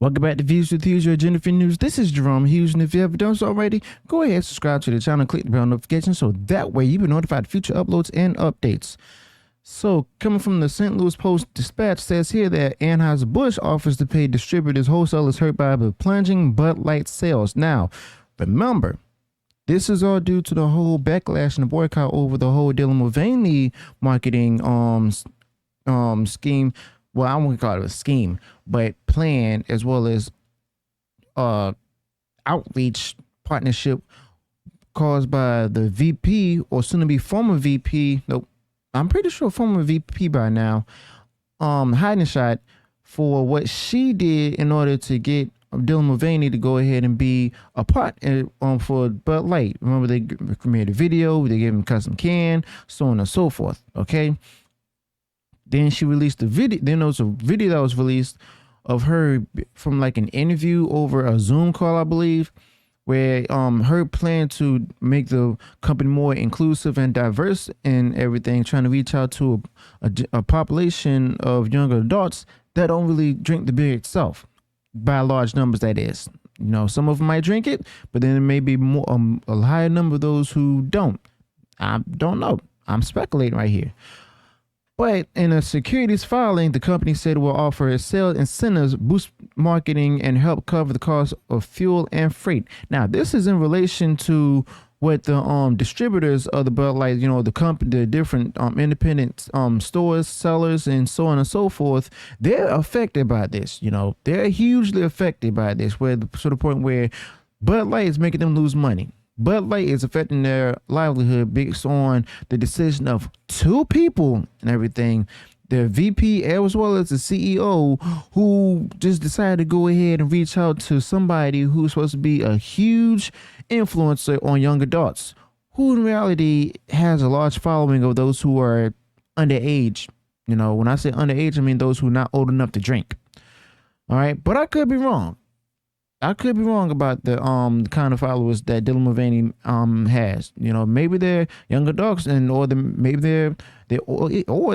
Welcome back to Views with Hughes, your agenda for news. This is Jerome Hughes, and if you haven't done so already, go ahead and subscribe to the channel and click the bell notification so that way you'll be notified of future uploads and updates. So, coming from the St. Louis Post-Dispatch says here that Anheuser-Busch offers to pay distributors wholesalers hurt by the plunging Bud Light sales. Now, remember, this is all due to the whole backlash and the boycott over the whole Dylan Mulvaney marketing scheme. Well, I won't call it a scheme, but plan, as well as outreach partnership caused by the VP, or soon to be former VP. Nope, I'm pretty sure former VP by now, hiding shot for what she did in order to get Dylan Mulvaney to go ahead and be a part for Bud Light. Remember, they premiered a video, they gave him a custom can, so on and so forth. Okay. Then she released the video. Then there was a video that was released of her from like an interview over a Zoom call, I believe, where her plan to make the company more inclusive and diverse and everything, trying to reach out to a population of younger adults that don't really drink the beer itself, by large numbers, that is. You know, some of them might drink it, but then there may be more a higher number of those who don't. I don't know. I'm speculating right here. But in a securities filing, the company said it will offer sales incentives, boost marketing, and help cover the cost of fuel and freight. Now, this is in relation to what the distributors of the Bud Light, you know, the company, the different independent stores, sellers, and so on and so forth, they're affected by this. You know, they're hugely affected by this, where to the point where Bud Light is making them lose money. Bud Light is affecting their livelihood based on the decision of two people and everything, the VP as well as the CEO, who just decided to go ahead and reach out to somebody who's supposed to be a huge influencer on young adults, who in reality has a large following of those who are underage. You know, when I say underage, I mean those who are not old enough to drink. All right, but I could be wrong. I could be wrong about the kind of followers that Dylan Mulvaney has. You know, maybe they're young adults, or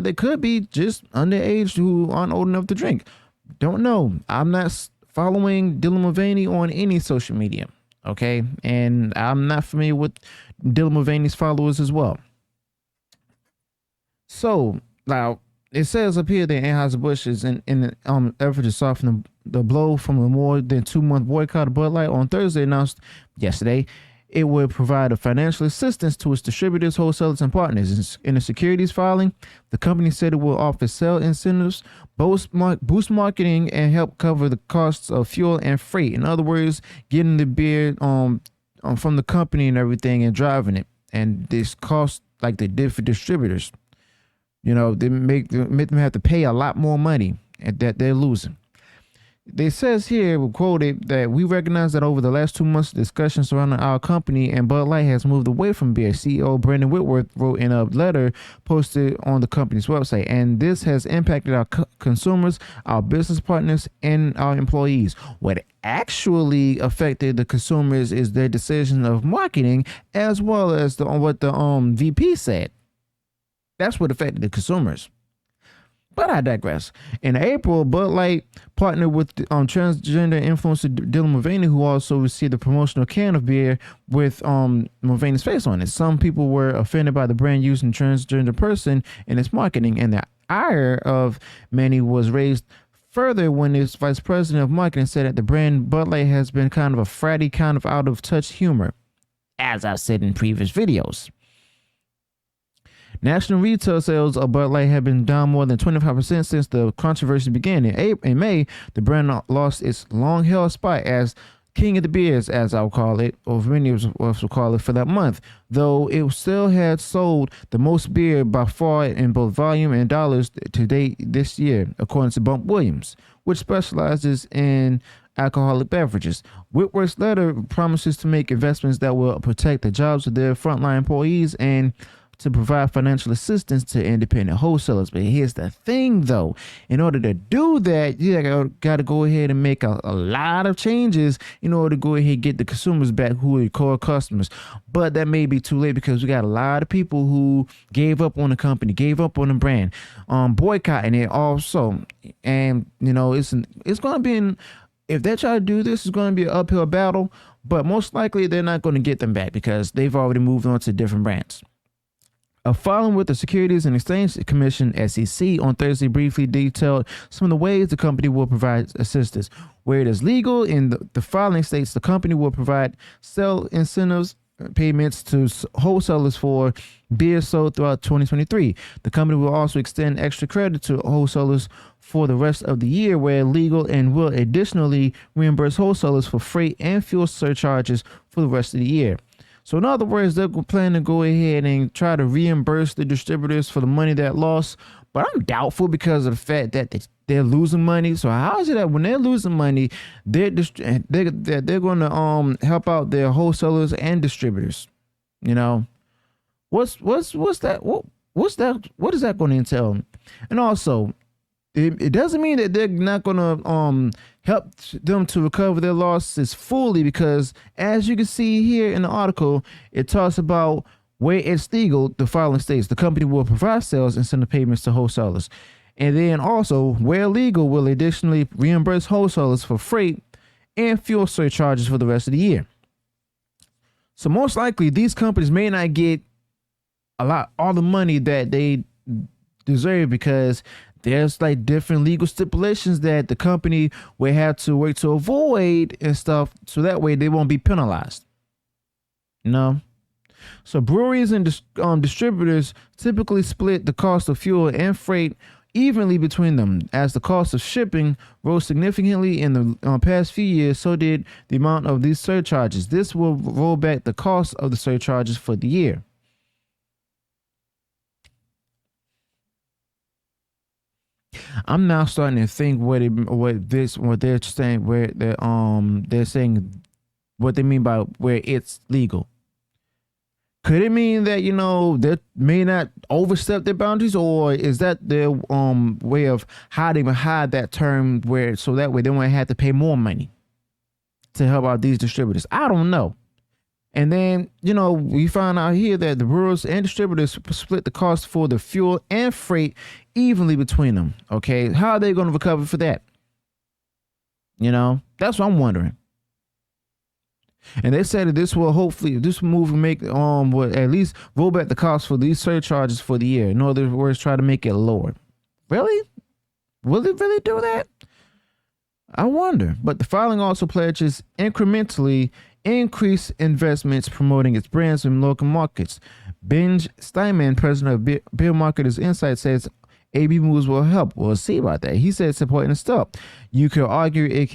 they could be just underage who aren't old enough to drink. Don't know. I'm not following Dylan Mulvaney on any social media. Okay, and I'm not familiar with Dylan Mulvaney's followers as well. So now it says up here that Anheuser-Busch is in an effort to soften the blow from a more than 2-month boycott of Bud Light. On Thursday, announced yesterday, it would provide a financial assistance to its distributors, wholesalers, and partners. In a securities filing, the company said it will offer sale incentives, boost marketing, and help cover the costs of fuel and freight. In other words, getting the beer from the company and everything and driving it. And this costs like they did for distributors. You know, they make them have to pay a lot more money that they're losing. It says here, we're quoted, that we recognize that over the last 2 months, discussions surrounding our company and Bud Light has moved away from beer. CEO Brandon Whitworth wrote in a letter posted on the company's website, and this has impacted our consumers, our business partners, and our employees. What actually affected the consumers is their decision of marketing, as well as what the VP said. That's what affected the consumers. But I digress. In April, Bud Light partnered with transgender influencer Dylan Mulvaney, who also received a promotional can of beer with Mulvaney's face on it. Some people were offended by the brand using transgender person in its marketing, and the ire of many was raised further when its vice president of marketing said that the brand Bud Light has been kind of a fratty, kind of out of touch humor, as I've said in previous videos. National retail sales of Bud Light have been down more than 25% since the controversy began. In May, the brand lost its long-held spot as king of the beers, as I'll call it, or many of us will call it, for that month, though it still had sold the most beer by far in both volume and dollars to date this year, according to Bump Williams, which specializes in alcoholic beverages. Whitworth's letter promises to make investments that will protect the jobs of their frontline employees and to provide financial assistance to independent wholesalers. But here's the thing, though. In order to do that, you got to go ahead and make a lot of changes in order to go ahead and get the consumers back who are your core customers. But that may be too late because we got a lot of people who gave up on the company, gave up on the brand, boycotting it also. And, you know, it's going to be if they try to do this, it's going to be an uphill battle, but most likely they're not going to get them back because they've already moved on to different brands. A filing with the Securities and Exchange Commission (SEC) on Thursday briefly detailed some of the ways the company will provide assistance. Where it is legal, in the filing states the company will provide sale incentives payments to wholesalers for beer sold throughout 2023. The company will also extend extra credit to wholesalers for the rest of the year where legal, and will additionally reimburse wholesalers for freight and fuel surcharges for the rest of the year. So in other words, they're planning to go ahead and try to reimburse the distributors for the money that lost. But I'm doubtful because of the fact that they're losing money. So how is it that when they're losing money, they're going to help out their wholesalers and distributors? You know, what's that? What is that going to entail? And also, it doesn't mean that they're not going to help them to recover their losses fully, because as you can see here in the article, it talks about where it's legal, the filing states the company will provide sales incentive payments to wholesalers. And then also, where legal, will additionally reimburse wholesalers for freight and fuel surcharges for the rest of the year. So most likely, these companies may not get all the money that they deserve, because there's like different legal stipulations that the company will have to work to avoid and stuff, so that way they won't be penalized. You know? So breweries and distributors typically split the cost of fuel and freight evenly between them. As the cost of shipping rose significantly in the past few years, so did the amount of these surcharges. This will roll back the cost of the surcharges for the year. I'm now starting to think what they're saying, where they're saying what they mean by where it's legal. Could it mean that, you know, they may not overstep their boundaries, or is that their way of hiding behind that term, where so that way they won't have to pay more money to help out these distributors? I don't know. And then, you know, we found out here that the brewers and distributors split the cost for the fuel and freight evenly between them. Okay, how are they going to recover for that? You know, that's what I'm wondering. And they said that this will move will make will at least roll back the cost for these surcharges for the year. In other words, try to make it lower. Really? Will it really do that? I wonder. But the filing also pledges incrementally increase investments promoting its brands in local markets. Ben Steinman, president of Beer Marketers Insight, says AB moves will help. We'll see about that. He said it's important stuff. You could argue it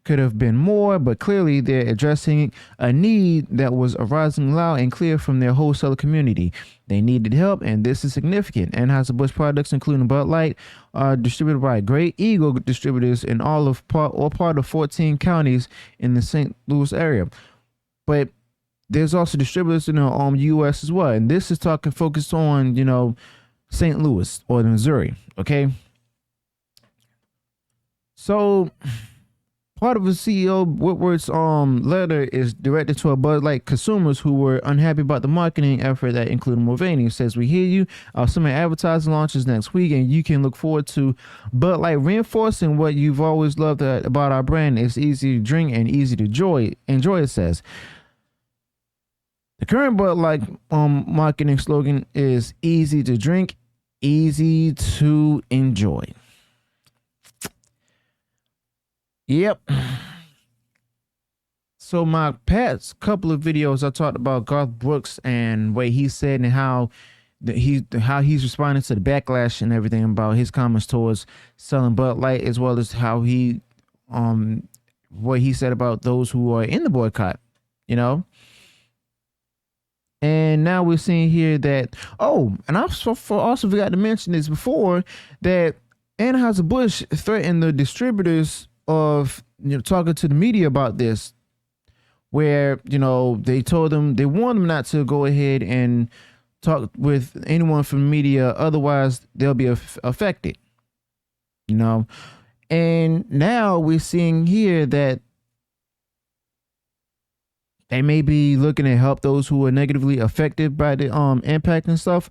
could have been more, but clearly they're addressing a need that was arising loud and clear from their wholesaler community. They needed help, and this is significant. Anheuser-Busch products, including Bud Light, are distributed by Great Eagle Distributors in part of 14 counties in the St. Louis area. But there's also distributors in the U.S. as well, and this is focused on, you know, St. Louis or Missouri. Okay, so part of the CEO Woodward's letter is directed to a Bud Light consumers who were unhappy about the marketing effort that included Mulvaney. It says, "We hear you. Our summer advertising launches next week, and you can look forward to Bud Light reinforcing what you've always loved about our brand. It's easy to drink and easy to enjoy." It says. The current Bud Light marketing slogan is "Easy to drink, easy to enjoy." Yep. So my past couple of videos, I talked about Garth Brooks and what he said, and how he's responding to the backlash and everything about his comments towards selling Bud Light, as well as how what he said about those who are in the boycott, you know. And now we're seeing here that, and I also forgot to mention this before, that Anheuser-Busch threatened the distributors of, you know, talking to the media about this, where, you know, they warned them not to go ahead and talk with anyone from the media, otherwise they'll be affected, you know. And now we're seeing here that they may be looking to help those who are negatively affected by the impact and stuff.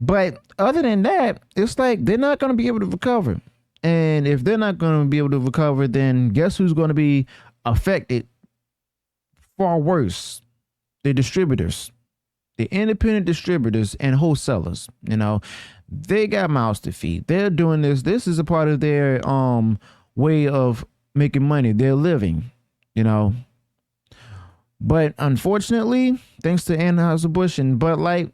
But other than that, it's like they're not going to be able to recover. And if they're not going to be able to recover, then guess who's going to be affected far worse? The distributors, the independent distributors and wholesalers. You know, they got mouths to feed. They're doing this. This is a part of their way of making money. They're living, you know. But unfortunately, thanks to Anheuser-Busch and Bud Light,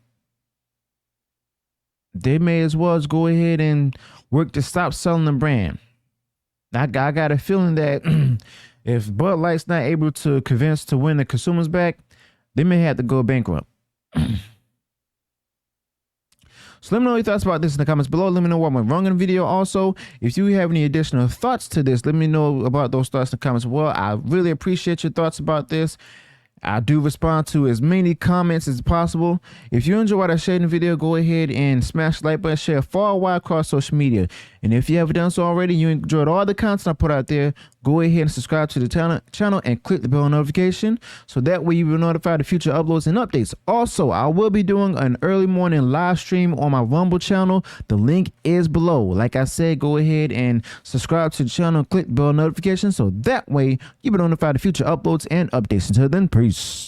they may as well just go ahead and work to stop selling the brand. I got a feeling that if Bud Light's not able to convince to win the consumers back, they may have to go bankrupt. So let me know your thoughts about this in the comments below. Let me know what went wrong in the video. Also, if you have any additional thoughts to this, let me know about those thoughts in the comments. Well, I really appreciate your thoughts about this. I do respond to as many comments as possible. If you enjoy what I shared in the video, go ahead and smash the like button, share far wide across social media. And if you haven't done so already, you enjoyed all the content I put out there, go ahead and subscribe to the channel and click the bell notification so that way you will be notified of future uploads and updates. Also, I will be doing an early morning live stream on my Rumble channel. The link is below. Like I said, go ahead and subscribe to the channel, click the bell notification so that way you'll be notified of future uploads and updates. Until then, peace.